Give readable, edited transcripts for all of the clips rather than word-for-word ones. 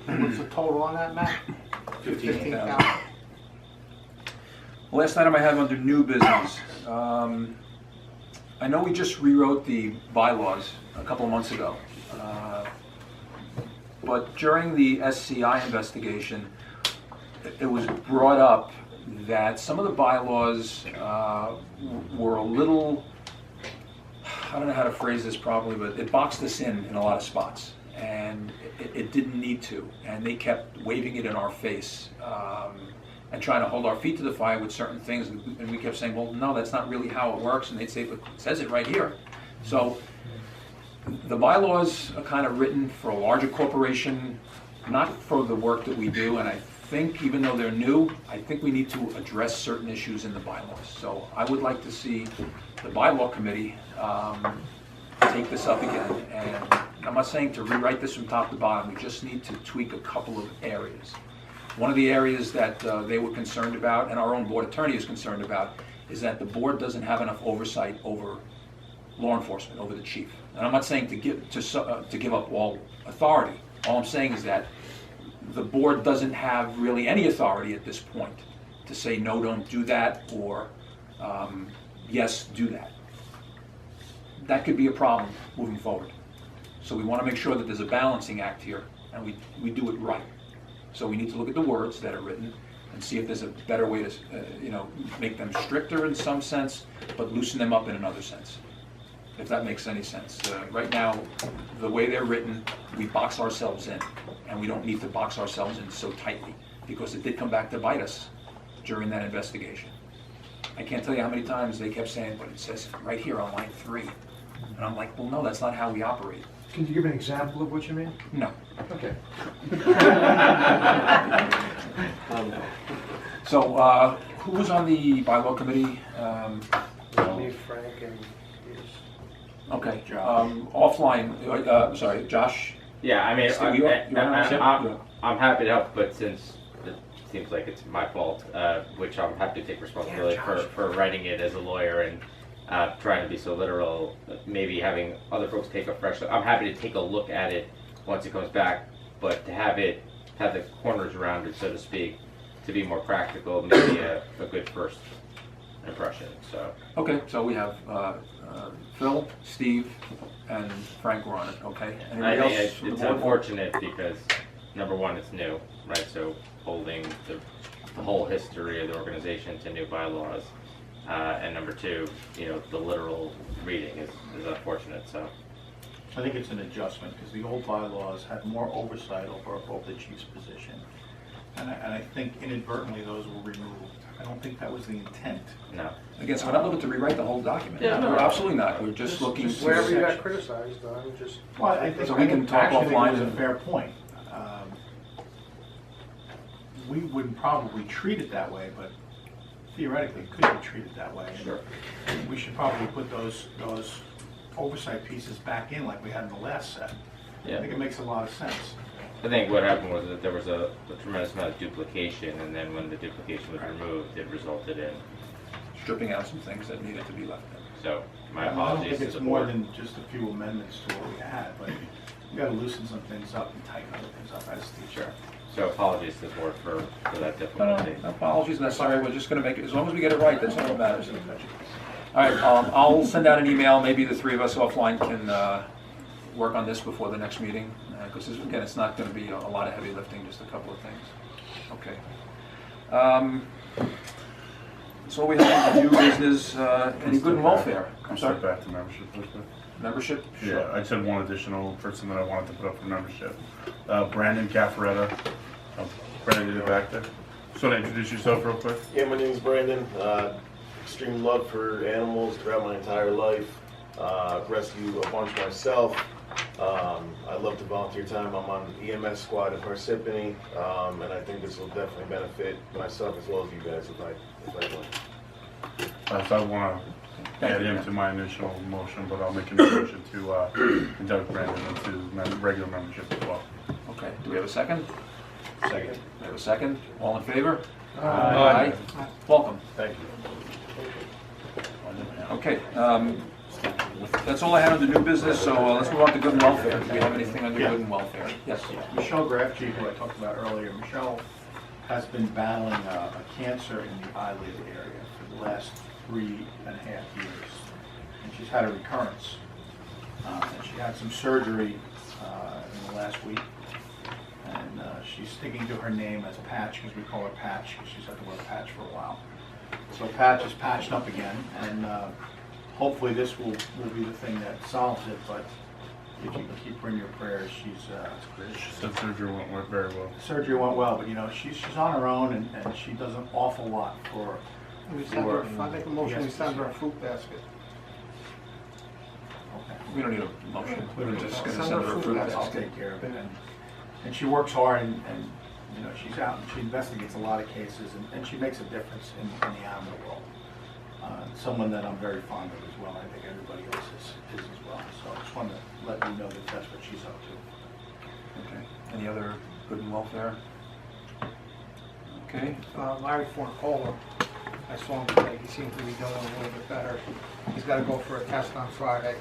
What's the total on that, Matt? 15,000. Last item I have under new business. I know we just rewrote the bylaws a couple of months ago. But during the SCI investigation, it was brought up that some of the bylaws were a little, I don't know how to phrase this properly, but it boxed us in a lot of spots. And it didn't need to. And they kept waving it in our face and trying to hold our feet to the fire with certain things. And we kept saying, well, no, that's not really how it works. And they'd say, but it says it right here. So the bylaws are kind of written for a larger corporation, not for the work that we do. And I think, even though they're new, I think we need to address certain issues in the bylaws. So I would like to see the bylaw committee take this up again. And I'm not saying to rewrite this from top to bottom. We just need to tweak a couple of areas. One of the areas that they were concerned about, and our own board attorney is concerned about, is that the board doesn't have enough oversight over law enforcement, over the chief. And I'm not saying to give up all authority. All I'm saying is that the board doesn't have really any authority at this point to say, no, don't do that, or yes, do that. That could be a problem moving forward. So we want to make sure that there's a balancing act here, and we do it right. So we need to look at the words that are written and see if there's a better way to, make them stricter in some sense, but loosen them up in another sense, if that makes any sense. Right now, the way they're written, we box ourselves in, and we don't need to box ourselves in so tightly, because it did come back to bite us during that investigation. I can't tell you how many times they kept saying, but it says right here on line 3. And I'm like, well, no, that's not how we operate. Can you give an example of what you mean? No. Okay. So, who was on the bylaw committee? Me, Frank, and yes. Okay, offline, sorry, Josh? Yeah, I mean, Steve, you want I'm happy to help, but since it seems like it's my fault, which I'm happy to take responsibility for writing it as a lawyer and trying to be so literal, maybe having other folks take a fresh look. I'm happy to take a look at it once it comes back, but to have the corners around it, so to speak, to be more practical, maybe a good first impression. So Okay, so we have Phil, Steve, and Frank were on it, okay? I Anybody think else from the it's board? unfortunate because, number one, it's new, right? So holding the whole history of the organization to new bylaws. And number two, the literal reading is unfortunate. So I think it's an adjustment, because the old bylaws had more oversight over the chief's position. And I think inadvertently those were removed. I don't think that was the intent. no. Again, so we're not looking to rewrite the whole document. Yeah, no. We're absolutely not. We're just looking to... Wherever you got criticized, just. Well, I think, So we can talk actually, offline it was a and- fair point. We wouldn't probably treat it that way, but theoretically it could be treated that way. Sure. We should probably put those oversight pieces back in like we had in the last set. Yeah. I think it makes a lot of sense. I think what happened was that there was a tremendous amount of duplication, and then when the duplication was removed, it resulted in. Stripping out some things that needed to be left in. So my I don't apologies think to it's the more board. than just a few amendments to what we had, but we got to loosen some things up and tighten other things up as the chair. So apologies to the board for that difficulty. No apologies necessary. We're just going to make it, as long as we get it right, that's all that matters. All right, I'll send out an email. Maybe the three of us offline can work on this before the next meeting. Because, again, it's not going to be a lot of heavy lifting, just a couple of things. Okay. So we have new business, any good in welfare? I'm sorry? Step back to membership real quick. Membership? Yeah, I just had one additional person that I wanted to put up for membership. Brandon Caffaretta. Brandon, you're back there. Just want to introduce yourself real quick. Yeah, my name's Brandon. Extreme love for animals throughout my entire life. Rescue a bunch myself. I love the volunteer time. I'm on the EMS squad in Parsippany, and I think this will definitely benefit myself as well as you guys if I join. So I want to add him to my initial motion, but I'll make a motion to induct Brandon into regular membership as well. Okay, do we have a second? Second. We have a second. All in favor? Aye. Welcome. Thank you. Okay, That's all I had under new business, so let's move on to good and welfare. Do we have anything under good and welfare? Yes. Michelle Grafke, who I talked about earlier, Michelle has been battling a cancer in the eyelid area for the last 3.5 years. And she's had a recurrence. And she had some surgery in the last week. And she's sticking to her name as Patch, because we call her Patch, because she's had to wear a patch for a while. So Patch is patched up again, and hopefully this will be the thing that solves it, but if you can keep her in your prayers, She said surgery went very well. surgery went well, but you know, she's on her own, and she does an awful lot for, We send her, I make a motion, we send her a fruit basket. okay. We don't need a motion. We're just gonna Send send her her a fruit fruit basket. I'll basket. take care of it, and she works hard, and you know, she's out, and she investigates a lot of cases, and she makes a difference in the animal world. Someone that I'm very fond of as well, I think everybody else is as well, so I just wanted to let you know that that's what she's up to. Okay. Any other good and welfare? Okay. Larry Fornicola, I saw him today, he seems to be doing a little bit better. He's gotta go for a test on Friday.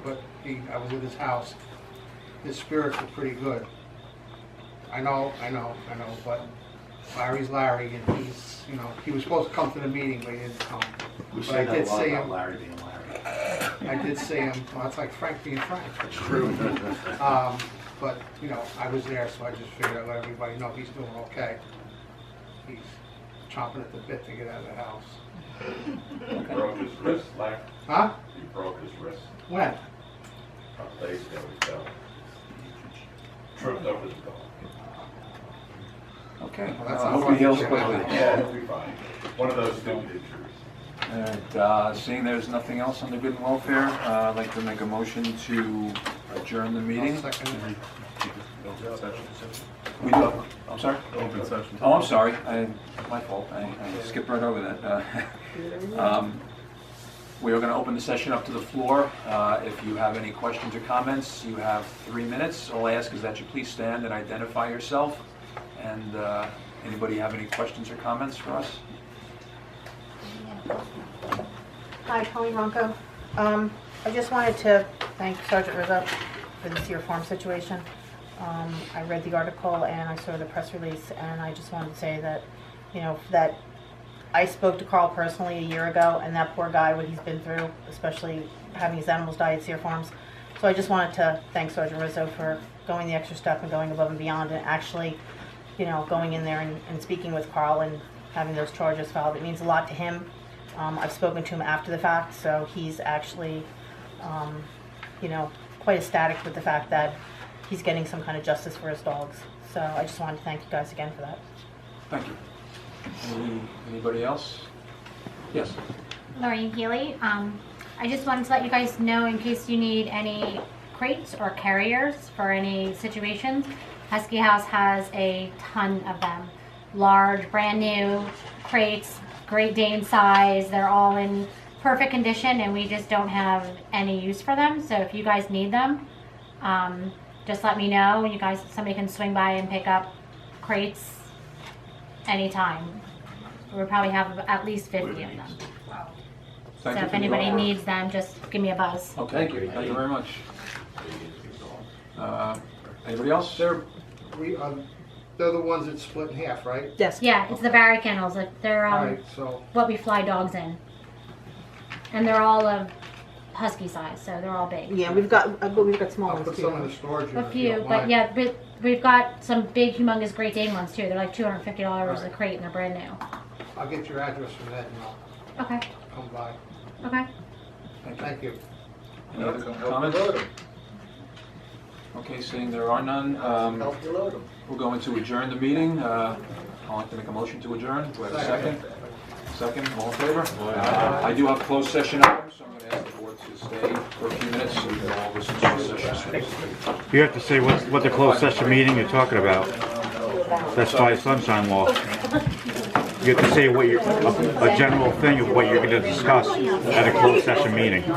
But I was at his house, his spirits were pretty good. I know, but Larry's Larry, and he's, you know, he was supposed to come to the meeting, but he didn't come. We But say I that did a lot see about him, Larry being Larry. I did see him, well, it's like Frank being Frank. It's true. But, you know, I was there, so I just figured I'd let everybody know he's doing okay. He's chomping at the bit to get out of the house. He broke his wrist, Larry. Huh? He broke his wrist. When? A couple days ago, he fell. Tripped over the dog. Okay. Well, that's I not hope he heals fun. quickly. Yeah, he'll be fine. One of those stupid injuries. And seeing there's nothing else on the good and welfare, I'd like to make a motion to adjourn the meeting. I'll second it. Open session. We do, I'm sorry? Open session. Oh, I'm sorry, my fault, I skipped right over that. We are gonna open the session up to the floor. If you have any questions or comments, you have 3 minutes. All I ask is that you please stand and identify yourself. And anybody have any questions or comments for us? Hi, Colleen Ronco. I just wanted to thank Sergeant Rizzo for this year farm situation. I read the article and I saw the press release, and I just wanted to say that, you know, that I spoke to Carl personally a year ago, and that poor guy, what he's been through, especially having his animals die at Sear Farms. So I just wanted to thank Sergeant Rizzo for going the extra step and going above and beyond, and actually, you know, going in there and speaking with Carl and having those charges filed. It means a lot to him. I've spoken to him after the fact, so he's actually, you know, quite ecstatic with the fact that he's getting some kind of justice for his dogs. So I just wanted to thank you guys again for that. Thank you. Anybody else? Yes. Lorraine Healy. I just wanted to let you guys know, in case you need any crates or carriers for any situations, Husky House has a ton of them. Large, brand new crates, Great Dane size. They're all in perfect condition, and we just don't have any use for them. So if you guys need them, just let me know. Somebody can swing by and pick up crates anytime. We'll probably have at least 50 of them. So Thank you if for the anybody offer. needs them, just give me a buzz. Okay, thank you very much. Anybody else? They're the ones that split in half, right? Yes. Yeah, it's the Barry kennels. They're Alright, so, what we fly dogs in, and they're all of husky size, so they're all big. Yeah, we've got small I'll ones put too. some in the storage unit A if you few, don't but mind. yeah, but we've got some big, humongous Great Dane ones too. They're like $250 a crate, and they're brand new. I'll get your address from Ed and I'll Okay. come by. Okay. Thank you. Any other comments? Okay, seeing there are none, we're going to adjourn the meeting. I'd like to make a motion to adjourn. Do I have a second? Second, all in favor? I do have closed session items, so I'm going to ask the board to stay for a few minutes so we can all listen to the session. You have to say what the closed session meeting you're talking about. That's by sunshine law. You have to say what a general thing of what you're going to discuss at a closed session meeting. He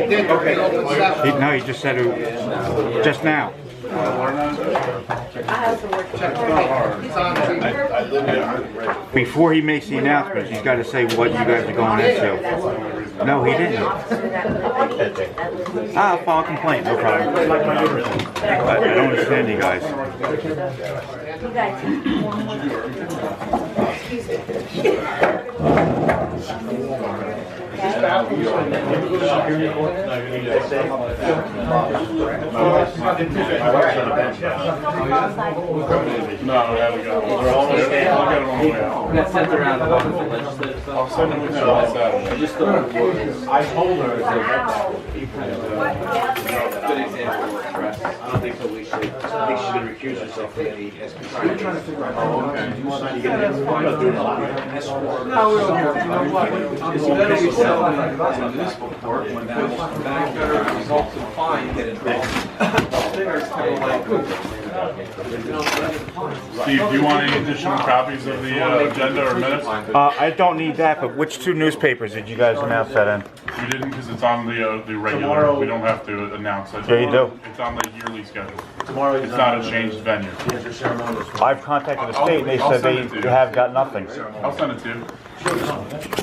did, okay, open session. No, he just said it just now. He's on the I live in Before he makes the announcements, he's got to say what you guys are going into. No, he didn't. I'll file a complaint, no problem. I don't understand you guys. No, there we go. We're almost there. I'll get them on the way out. Got sent around a lot of the legislative stuff. I'll send them with you on Saturday. I just thought it was I told her, a good example of stress. I don't think that we should, I think she should recuse herself from any escrow. We're trying to figure out how long to do something to get an escrow. No, we don't care. You know what? It's better we sell it in municipal court when that comes back, better results in fine, get involved. It's kind of like, Steve, do you want any additional copies of the agenda or minutes? I don't need that, but which two newspapers did you guys announce that in? You didn't, because it's on the regular. We don't have to announce it. Yeah, you do. It's on the yearly schedule. tomorrow. It's not a changed venue. I've contacted the state and they said they have got nothing. I'll send it to you.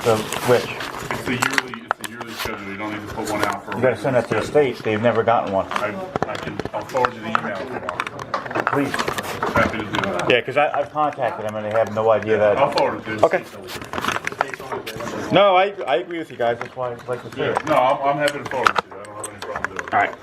So, which? It's the yearly schedule. You don't need to put one out for. You gotta send that to the state. They've never gotten one. I'll forward you the email if you want. Please. Happy to do that. Yeah, because I've contacted them and they have no idea that. I'll forward it to you. Okay. No, I agree with you guys. That's why I'd like to see Yeah, it. no, I'm happy to forward it to you. I don't have any problem doing it. All right.